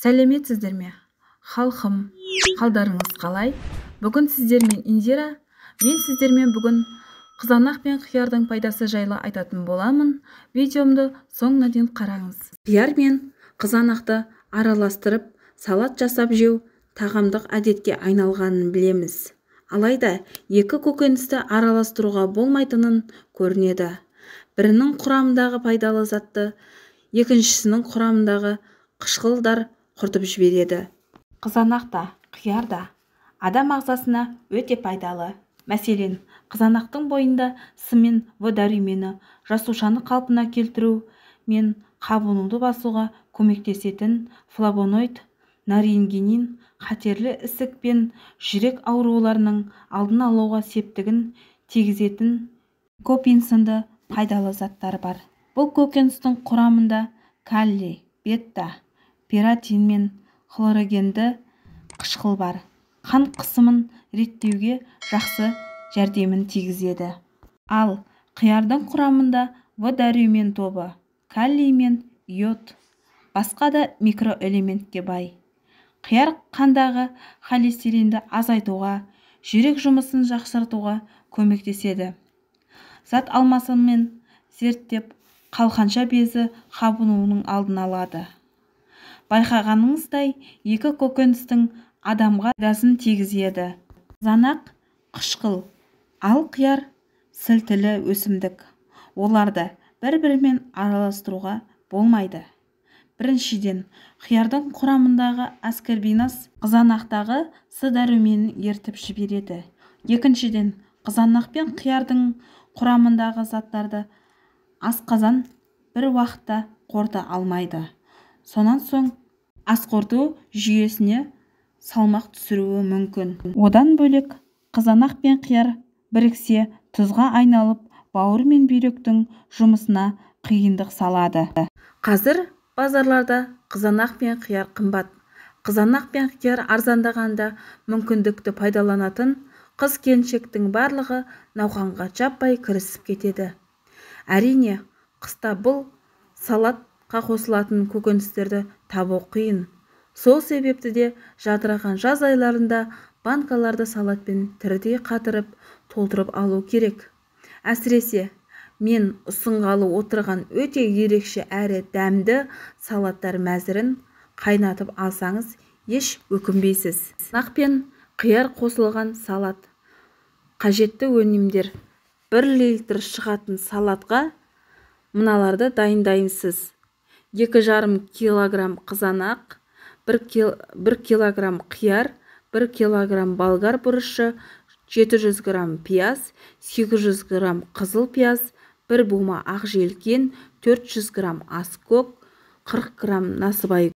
Сәлеметсіздер ме, халқым, қалдарыңыз қалай? Бүгін сіздермен Индира, мен сіздермен бүгін қызанақ пен қиярдың пайдасы жайлы айтатын боламын. Видеомды соңына дейін қараңыз. Қияр мен қызанақты араластырып салат жасап жеу тағамдық әдетке айналғанын білеміз. Алайда екі көкөністі араластыруға болмайтынын көрінеді. Бірінің құрамындағы пайдалы затты екіншісінің құрамындағы қышқылдар құртып жібереді. Қызанақ та, қияр да адам ағзасына өте пайдалы. Мәселен, қызанақтың бойында С мен В дәрумені жасушаны қалпына келтіру мен қабынуды басуға көмектесетін флавоноид, нарингин, қатерлі ісік пен жүрек ауруларының алдын алуға септігін тигізетін ликопин сынды пайдалы заттар бар. Бұл көкөністің құрамында калий, бета, ператин мен хлорогенді қышқыл бар. Қан қысымын реттеуге жақсы жәрдемін тигізеді. Ал қиярдың құрамында В дәрумен тобы, калий мен йод, басқа да микроэлементке бай. Қияр қандағы холестеринді азайтуға, жүрек жұмысын жақсартуға көмектеседі. Зат алмасымен зерттеп, қалқанша безі қабынуының алдын алады. Байқағаныңыздай, екі көкөністің адамға пайдасын тигізеді. Қызанақ қышқыл, ал қияр сілтілі өсімдік. Оларды бір-бірімен араластыруға болмайды. Біріншіден, қиярдың құрамындағы аскорбинас қызанақтағы С дәруменін ертіп жібереді. Екіншіден, қызанақ пен қиярдың құрамындағы заттарды асқазан бір уақытта қорыта алмайды. Сонан соң асқорыту жүйесіне салмақ түсіруі мүмкін. Одан бөлек, қызанақ пен қияр біріксе тұзға айналып, бауыр мен бүйректің жұмысына қиындық салады. Қазір базарларда қызанақ пен қияр қымбат. Қызанақ пен қияр арзандағанда мүмкіндікті пайдаланатын қыз-келіншектің барлығы науқанға жаппай кірісіп кетеді. Әрине, қыста бұл салатқа қосылатын көкөністерді табу қиын. Сол себепті де жадыраған жаз айларында банкаларды салатпен тірідей қатырып, толтырып алу керек. Әсіресе мен ұсынғалы отырған өте ерекше әрі дәмді салаттар мәзірін қайнатып алсаңыз еш өкінбейсіз. Қызанақ пен қияр қосылған салат. Қажетті өнімдер: 1 литр шығатын салатқа мыналарды дайындайсыз: 2,5 килограмм қызанақ, 1 килограмм қияр, 1 килограмм болгар бұрышы, 700 грамм пияз, 800 грамм қызыл пияз, 1 бума ақ желкен, 400 грамм аскөк, 40 грамм насыбай